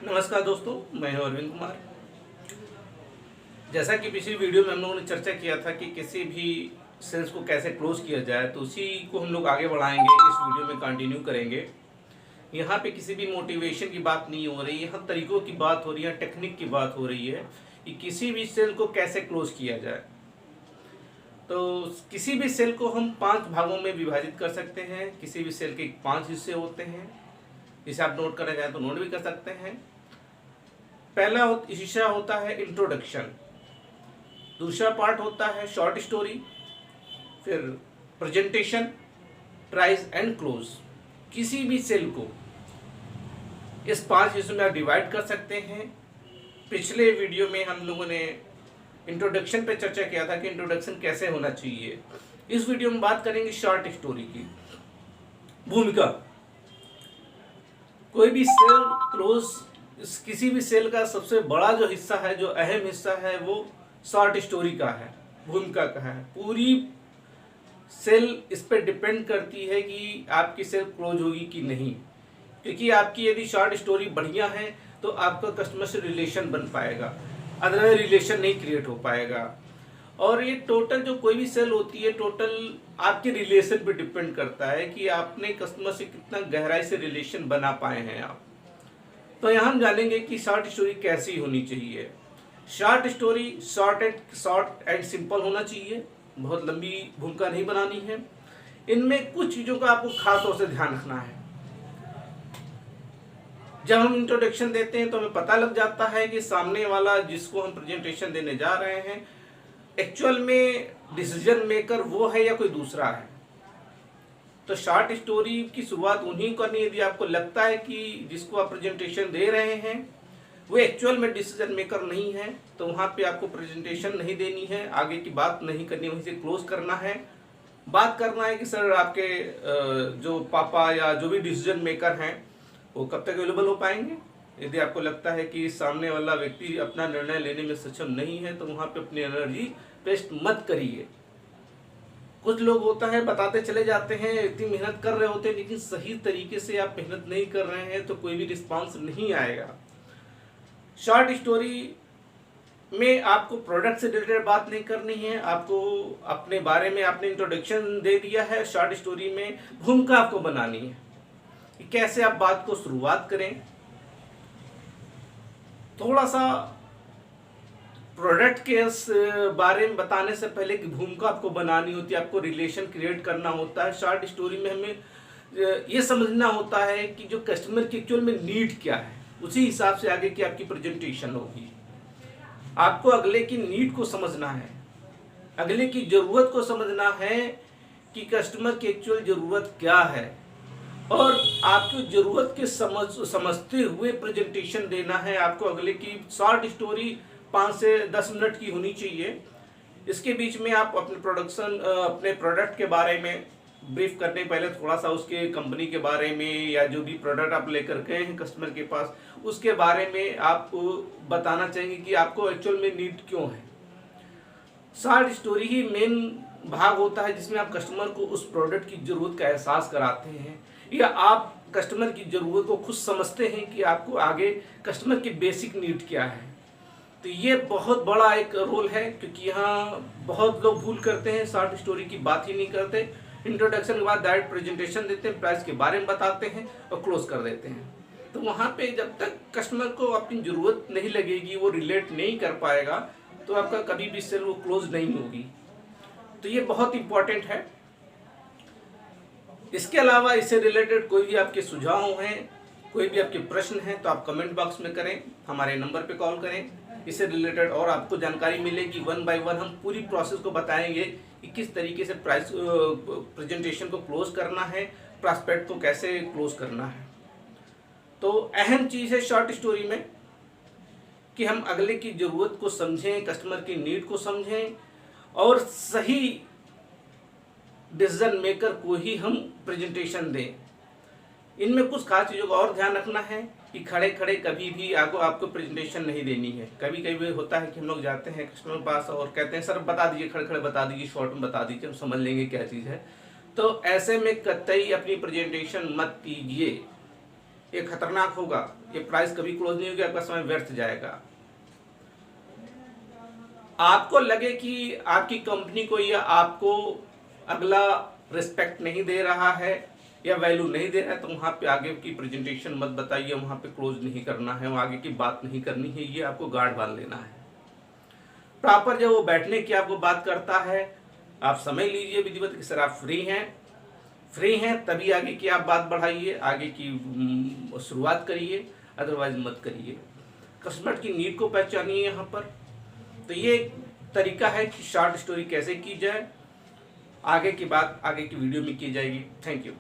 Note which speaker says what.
Speaker 1: नमस्कार दोस्तों, मैं हूं अरविंद कुमार। जैसा कि पिछली वीडियो में हम लोगों ने चर्चा किया था कि किसी भी सेल्स को कैसे क्लोज किया जाए, तो उसी को हम लोग आगे बढ़ाएंगे, इस वीडियो में कंटिन्यू करेंगे। यहाँ पे किसी भी मोटिवेशन की बात नहीं हो रही है, यहाँ तरीकों की बात हो रही है, टेक्निक की बात हो रही है कि किसी भी सेल को कैसे क्लोज किया जाए। तो किसी भी सेल को हम 5 भागों में विभाजित कर सकते हैं। किसी भी सेल के 5 हिस्से होते हैं, जिसे आप नोट करना चाहें तो नोट भी कर सकते हैं। पहला हिस्सा होता है इंट्रोडक्शन, दूसरा पार्ट होता है शॉर्ट स्टोरी, फिर प्रेजेंटेशन, प्राइस एंड क्लोज। किसी भी सेल को इस 5 हिस्सों में आप डिवाइड कर सकते हैं। पिछले वीडियो में हम लोगों ने इंट्रोडक्शन पे चर्चा किया था कि इंट्रोडक्शन कैसे होना चाहिए। इस वीडियो में बात करेंगे शॉर्ट स्टोरी की। भूमिका, कोई भी सेल क्लोज, किसी भी सेल का सबसे बड़ा जो हिस्सा है, जो अहम हिस्सा है, वो शॉर्ट स्टोरी का है, भूमिका का है। पूरी सेल इस पर डिपेंड करती है कि आपकी सेल क्लोज होगी कि नहीं, क्योंकि आपकी यदि शॉर्ट स्टोरी बढ़िया है तो आपका कस्टमर से रिलेशन बन पाएगा, अदरवाइज रिलेशन नहीं क्रिएट हो पाएगा। और ये टोटल जो कोई भी सेल होती है, टोटल आपके रिलेशन पे डिपेंड करता है कि आपने कस्टमर से कितना गहराई से रिलेशन बना पाए हैं आप। तो यहाँ हम जानेंगे कि शॉर्ट स्टोरी कैसी होनी चाहिए। Short story short and simple होना चाहिए, बहुत लंबी भूमिका नहीं बनानी है। इनमें कुछ चीज़ों का आपको खास तौर से ध्यान रखना है। जब हम इंट्रोडक्शन देते हैं तो हमें पता लग जाता है कि सामने वाला जिसको हम प्रेजेंटेशन देने जा रहे हैं एक्चुअल में डिसीजन मेकर वो है या कोई दूसरा है। तो शॉर्ट स्टोरी की शुरुआत उन्हीं को करनी है। यदि आपको लगता है कि जिसको आप प्रेजेंटेशन दे रहे हैं वो एक्चुअल में डिसीजन मेकर नहीं है, तो वहाँ पे आपको प्रेजेंटेशन नहीं देनी है, आगे की बात नहीं करनी, वहीं से क्लोज करना है। बात करना है कि सर आपके जो पापा या जो भी डिसीजन मेकर हैं वो कब तक अवेलेबल हो पाएंगे। यदि आपको लगता है कि सामने वाला व्यक्ति अपना निर्णय लेने में सक्षम नहीं है तो वहाँ पे अपनी एनर्जी वेस्ट मत करिए। कुछ लोग होता है बताते चले जाते हैं, इतनी मेहनत कर रहे होते हैं, लेकिन सही तरीके से आप मेहनत नहीं कर रहे हैं तो कोई भी रिस्पांस नहीं आएगा। शॉर्ट स्टोरी में आपको प्रोडक्ट से रिलेटेड बात नहीं करनी है, आपको अपने बारे में आपने इंट्रोडक्शन दे दिया है। शॉर्ट स्टोरी में भूमिका आपको बनानी है कि कैसे आप बात को शुरुआत करें। थोड़ा सा प्रोडक्ट के बारे में बताने से पहले कि भूमिका आपको बनानी होती है, आपको रिलेशन क्रिएट करना होता है। शॉर्ट स्टोरी में हमें ये समझना होता है कि जो कस्टमर की एक्चुअल में नीड क्या है, उसी हिसाब से आगे की आपकी प्रेजेंटेशन होगी। आपको अगले की नीड को समझना है, अगले की ज़रूरत को समझना है कि कस्टमर की एक्चुअल ज़रूरत क्या है, और आपकी ज़रूरत के समझते हुए प्रेजेंटेशन देना है। आपको अगले की शॉर्ट स्टोरी 5 से 10 मिनट की होनी चाहिए। इसके बीच में आप अपने प्रोडक्ट के बारे में ब्रीफ करने पहले थोड़ा सा उसके कंपनी के बारे में या जो भी प्रोडक्ट आप लेकर गए हैं कस्टमर के पास उसके बारे में आप बताना चाहेंगे कि आपको एक्चुअल में नीड क्यों है। शॉर्ट स्टोरी ही मेन भाग होता है जिसमें आप कस्टमर को उस प्रोडक्ट की ज़रूरत का एहसास कराते हैं या आप कस्टमर की ज़रूरत को खुद समझते हैं कि आपको आगे कस्टमर की बेसिक नीड क्या है। तो ये बहुत बड़ा एक रोल है, क्योंकि यहाँ बहुत लोग भूल करते हैं, शॉर्ट स्टोरी की बात ही नहीं करते। इंट्रोडक्शन के बाद डायरेक्ट प्रेजेंटेशन देते हैं, प्राइस के बारे में बताते हैं और क्लोज कर देते हैं। तो वहाँ पे जब तक कस्टमर को अपनी ज़रूरत नहीं लगेगी, वो रिलेट नहीं कर पाएगा, तो आपका कभी भी सेल वो क्लोज नहीं होगी। तो ये बहुत इंपॉर्टेंट है। इसके अलावा इससे रिलेटेड कोई भी आपके सुझाव हैं, कोई भी आपके प्रश्न हैं, तो आप कमेंट बॉक्स में करें, हमारे नंबर पे कॉल करें। इससे रिलेटेड और आपको जानकारी मिलेगी, 1 बाय 1 हम पूरी प्रोसेस को बताएंगे कि किस तरीके से प्रेजेंटेशन को क्लोज करना है, प्रॉस्पेक्ट को कैसे क्लोज करना है। तो अहम चीज़ है शॉर्ट स्टोरी में कि हम अगले की ज़रूरत को समझें, कस्टमर की नीड को समझें और सही डिसीजन मेकर को ही हम प्रेजेंटेशन दें। इनमें कुछ खास चीज़ों का और ध्यान रखना है कि खड़े खड़े कभी भी आपको प्रेजेंटेशन नहीं देनी है। कभी कभी होता है कि हम लोग जाते हैं कस्टमर के पास और कहते हैं सर बता दीजिए, खड़े खड़े बता दीजिए, शॉर्ट में बता दीजिए, हम समझ लेंगे क्या चीज़ है। तो ऐसे में कतई अपनी प्रेजेंटेशन मत कीजिए। ये खतरनाक होगा, ये प्राइस कभी क्लोज नहीं होगी, आपका समय व्यर्थ जाएगा। आपको लगे कि आपकी कंपनी को या आपको अगला रिस्पेक्ट नहीं दे रहा है या वैल्यू नहीं दे रहा है, तो वहाँ पे आगे की प्रेजेंटेशन मत बताइए, वहाँ पे क्लोज नहीं करना है, वहाँ आगे की बात नहीं करनी है, ये आपको गार्ड बांध लेना है। प्रॉपर जब वो बैठने की आपको बात करता है, आप समय लीजिए विधिवत कि सर आप फ्री हैं तभी आगे की आप बात बढ़ाइए, आगे की शुरुआत करिए, अदरवाइज मत करिए। कस्टमर की नीड को पहचानिए यहाँ पर। तो ये तरीका है कि शॉर्ट स्टोरी कैसे की जाए। आगे की बात आगे की वीडियो में की जाएगी। Thank you.